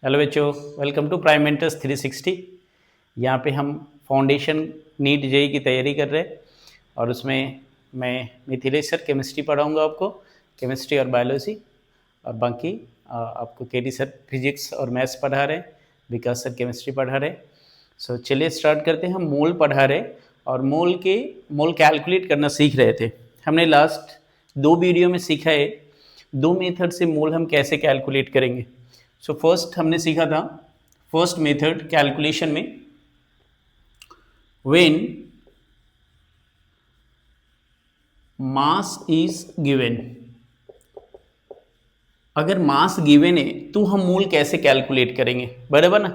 Hello बच्चों, welcome to prime mentors 360। यहाँ पे हम फाउंडेशन नीट जेई की तैयारी कर रहे हैं और उसमें मैं मिथिलेश सर केमिस्ट्री पढ़ाऊँगा आपको, केमिस्ट्री और बायोलॉजी। और बाकी आपको केडी सर फिजिक्स और मैथ्स पढ़ा रहे हैं, विकास सर केमिस्ट्री पढ़ा रहे हैं। सो चलिए स्टार्ट करते हैं। हम मोल पढ़ा रहे और मोल कैलकुलेट करना सीख रहे थे। हमने लास्ट 2 वीडियो में सीखा है 2 मेथड से मोल हम कैसे कैलकुलेट करेंगे। सो फर्स्ट हमने सीखा था फर्स्ट मेथड कैलकुलेशन में, व्हेन मास इज गिवन। अगर मास गिवन है तो हम मोल कैसे कैलकुलेट करेंगे, बराबर ना।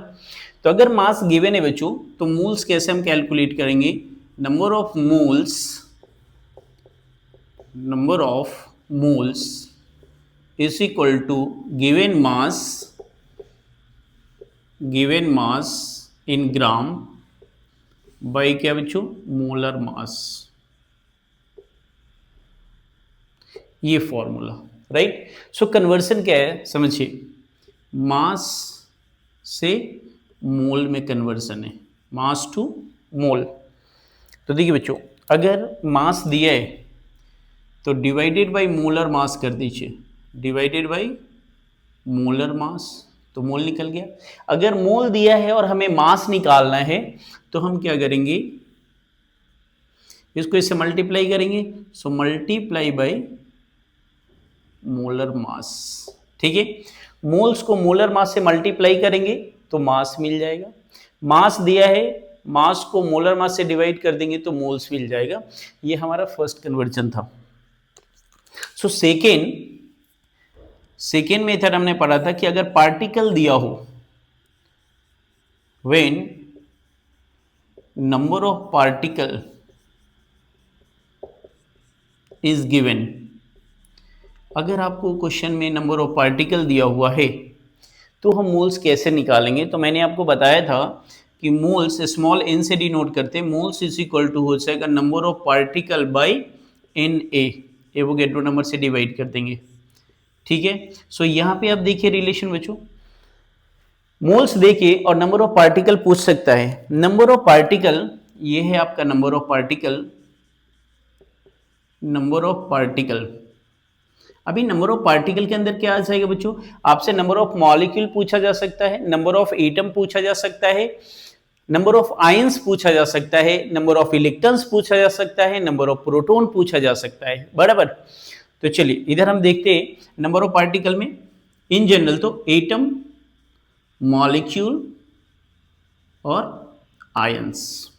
तो अगर मास गिवन है बच्चों तो मोल्स कैसे हम कैलकुलेट करेंगे। Number of moles is equal to given mass in gram by क्या बच्चों, मोलर मास। ये फॉर्मूला, राइट। सो कन्वर्सन क्या है समझिए, मास से मोल में कन्वर्सन है, मास टू मोल। तो देखिए बच्चों, अगर मास दिया है तो डिवाइडेड बाय मोलर मास कर दीजिए, डिवाइडेड बाय मोलर मास, तो मोल निकल गया। अगर मोल दिया है और हमें मास निकालना है तो हम क्या करेंगे, इसको इससे मल्टीप्लाई करेंगे। So multiply by molar mass, ठीक है। मोल्स को मोलर मास से मल्टीप्लाई करेंगे तो मास मिल जाएगा। मास दिया है, मास को मोलर मास से डिवाइड कर देंगे तो मोल्स मिल जाएगा। ये हमारा फर्स्ट कन्वर्जन था। सो सेकेंड मेथड हमने पढ़ा था कि अगर पार्टिकल दिया हो, when number of particle is given. अगर आपको क्वेश्चन में नंबर ऑफ पार्टिकल दिया हुआ है तो हम मोल्स कैसे निकालेंगे। तो मैंने आपको बताया था कि मोल्स स्मॉल एन से डिनोट करते हैं। मोल्स इज इक्वल टू हो जाएगा number of particle by N A, Avogadro number से डिवाइड कर देंगे, ठीक है। सो यहाँ पे आप देखिए रिलेशन बच्चों, मोल्स देके और नंबर ऑफ पार्टिकल पूछ सकता है। नंबर ऑफ पार्टिकल ये है आपका नंबर ऑफ पार्टिकल। अभी नंबर ऑफ पार्टिकल के अंदर क्या आ जाएगा बच्चों, आपसे नंबर ऑफ मॉलिक्यूल पूछा जा सकता है, नंबर ऑफ एटम पूछा जा सकता है, नंबर ऑफ आयंस पूछा जा सकता है, नंबर ऑफ इलेक्ट्रॉन्स पूछा जा सकता है, नंबर ऑफ प्रोटॉन पूछा जा सकता है, बराबर। तो चलिए इधर हम देखते हैं नंबर ऑफ पार्टिकल में इन जनरल तो एटम, मॉलिक्यूल और आयंस,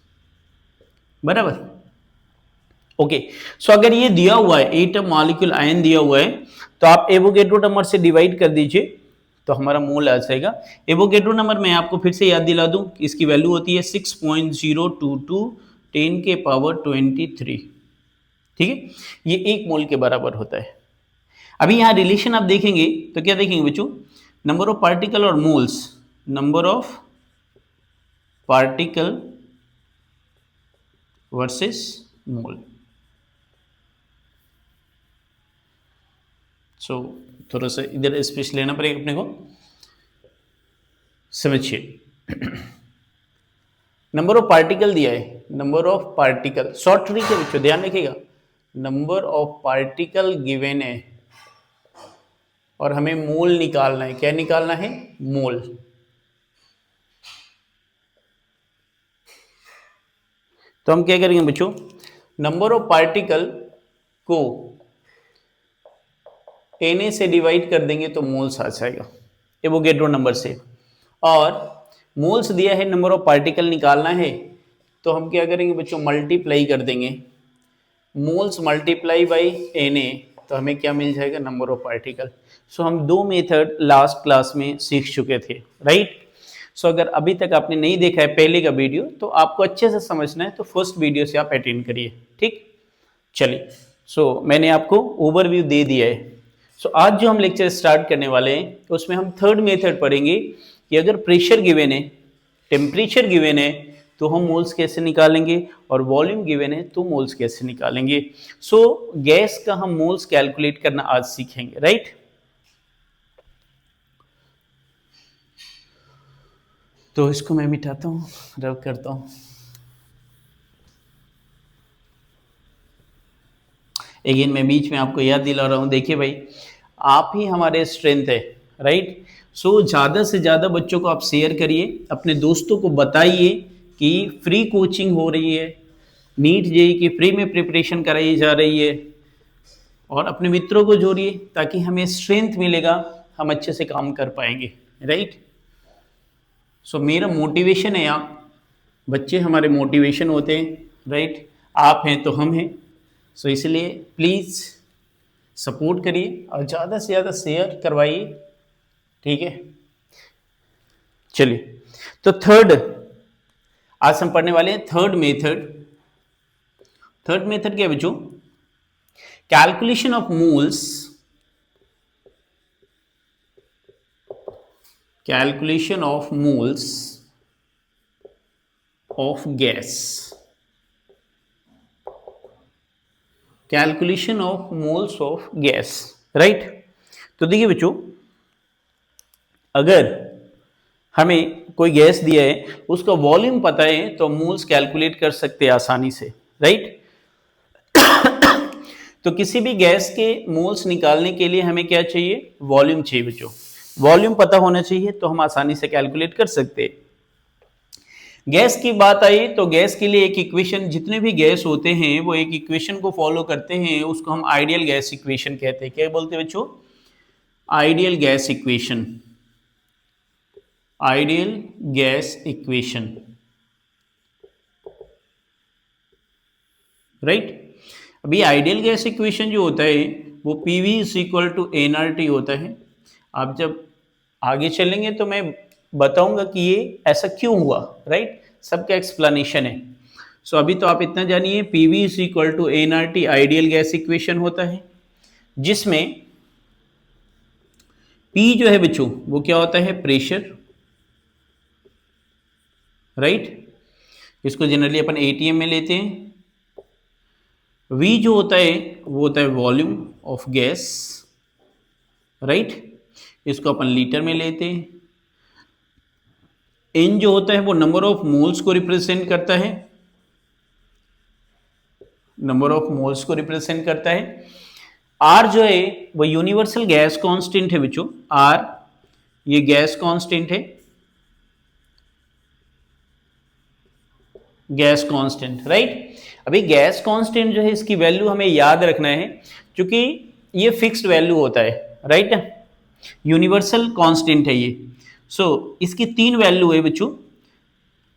बराबर। ओके। सो अगर ये दिया हुआ है एटम, मॉलिक्यूल, आयन दिया हुआ है तो आप एवोगैड्रो नंबर से डिवाइड कर दीजिए तो हमारा मोल आ जाएगा। एवोगैड्रो नंबर मैं आपको फिर से याद दिला दूं, इसकी वैल्यू होती है 6.022 10 के पावर 23, ठीक है। ये 1 मोल के बराबर होता है। अभी यहाँ रिलेशन आप देखेंगे तो क्या देखेंगे बच्चों, नंबर ऑफ पार्टिकल और moles, number of particle versus mole. So थोड़ा सा इधर स्पेस लेना पड़ेगा अपने को, समझिए। नंबर ऑफ पार्टिकल दिया है, number of particle short trick है बच्चों, ध्यान रखिएगा। नंबर ऑफ पार्टिकल गिवन है और हमें मोल निकालना है। क्या निकालना है, मोल। तो हम क्या करेंगे बच्चों, नंबर ऑफ पार्टिकल को Na से डिवाइड कर देंगे तो मोल्स आ जाएगा एवोगैड्रो नंबर से। और मोल्स दिया है, नंबर ऑफ पार्टिकल निकालना है तो हम क्या करेंगे बच्चों, मल्टीप्लाई कर देंगे। मोल्स मल्टीप्लाई बाई Na तो हमें क्या मिल जाएगा, नंबर ऑफ पार्टिकल। सो हम 2 मेथड लास्ट क्लास में सीख चुके थे, राइट। सो अगर अभी तक आपने नहीं देखा है पहले का वीडियो तो आपको अच्छे से समझना है तो फर्स्ट वीडियो से आप अटेंड करिए, ठीक। चलिए, सो मैंने आपको ओवरव्यू दे दिया है। सो आज जो हम लेक्चर स्टार्ट करने वाले हैं तो उसमें हम थर्ड मेथड पढ़ेंगे कि अगर प्रेशर गिवन है, टेम्परेचर गिवन है तो हम मोल्स कैसे निकालेंगे, और वॉल्यूम गिवन है तो मोल्स कैसे निकालेंगे। सो गैस का हम मोल्स कैलकुलेट करना आज सीखेंगे, राइट। तो इसको मैं मिटाता हूँ, रब करता हूँ। अगेन मैं बीच में आपको याद दिला रहा हूँ, देखिए भाई आप ही हमारे स्ट्रेंथ है, राइट। सो ज़्यादा से ज़्यादा बच्चों को आप शेयर करिए, अपने दोस्तों को बताइए कि फ्री कोचिंग हो रही है, नीट जेईई की फ्री में प्रिपरेशन कराई जा रही है, और अपने मित्रों को जोड़िए ताकि हमें स्ट्रेंथ मिलेगा, हम अच्छे से काम कर पाएंगे, राइट। सो मेरा मोटिवेशन है, आप बच्चे हमारे मोटिवेशन होते हैं, राइट। आप हैं तो हम हैं। सो इसलिए प्लीज़ सपोर्ट करिए और ज़्यादा से ज़्यादा शेयर करवाइए, ठीक है। चलिए, तो थर्ड आज हम पढ़ने वाले हैं थर्ड मेथड। थर्ड मेथड क्या है बच्चों? Calculation of moles, calculation of moles of gas, calculation of moles of gas, right. तो देखिए बच्चों, अगर हमें कोई गैस दिया है, उसका वॉल्यूम पता है, तो मोल्स कैलकुलेट कर सकते हैं आसानी से, राइट। तो किसी भी गैस के मोल्स निकालने के लिए हमें क्या चाहिए? वॉल्यूम चाहिए बच्चों। वॉल्यूम पता होना चाहिए तो हम आसानी से कैलकुलेट कर सकते हैं। गैस की बात आई तो गैस के लिए एक इक्वेशन, जितने भी गैस होते हैं वो एक इक्वेशन को फॉलो करते हैं, उसको हम आइडियल गैस इक्वेशन कहते हैं। क्या बोलते हैं बच्चों? Ideal gas equation, ideal gas equation, right. अभी आइडियल गैस इक्वेशन जो होता है वो PV is equal to nRT होता है। आप जब आगे चलेंगे तो मैं बताऊंगा कि ये ऐसा क्यों हुआ, राइट। सबका एक्सप्लेनेशन है। सो अभी तो आप इतना जानिए, PV is equal to nRT ideal gas equation होता है, जिसमें P जो है बच्चों वो क्या होता है? Pressure, right. इसको जनरली अपन ATM में लेते हैं। V जो होता है वो होता है वॉल्यूम ऑफ गैस, राइट। इसको अपन लीटर में लेते हैं। N जो होता है वो नंबर ऑफ मोल्स को रिप्रेजेंट करता है, नंबर ऑफ मोल्स को रिप्रेजेंट करता है। R जो है वो यूनिवर्सल गैस कांस्टेंट है बच्चों। R ये गैस कांस्टेंट है, गैस कांस्टेंट, राइट। अभी गैस कांस्टेंट जो है इसकी वैल्यू हमें याद रखना है, क्योंकि ये फिक्स्ड वैल्यू होता है, राइट। यूनिवर्सल कांस्टेंट है ये। सो इसकी तीन वैल्यू है बच्चों।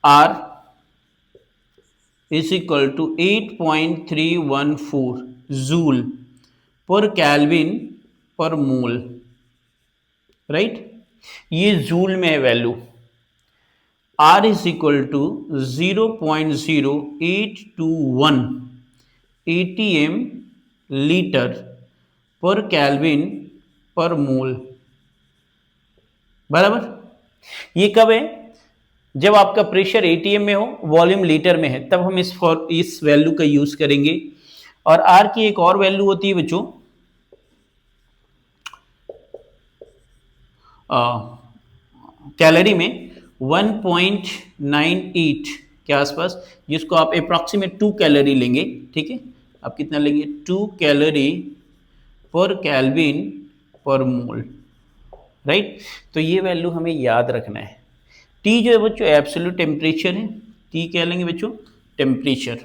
R is equal to 8.314 joule per kelvin per mole, right. ये जूल में है value. R is equal to 0.0821 ATM litre per kelvin per mole, बराबर। ये कब है? जब आपका प्रेशर ATM में हो, वॉल्यूम लीटर में है, तब हम इस वैल्यू का यूज करेंगे। और R की एक और वैल्यू होती है बच्चों, कैलोरी में 1.98 के आसपास, जिसको आप अप्रॉक्सीमेट 2 कैलोरी लेंगे, ठीक है। आप कितना लेंगे? 2 कैलोरी पर कैल्विन पर मोल, राइट। तो ये वैल्यू हमें याद रखना है। T जो है बच्चों एब्सोल्यूट टेम्परेचर है। T क्या लेंगे बच्चों? टेम्परेचर।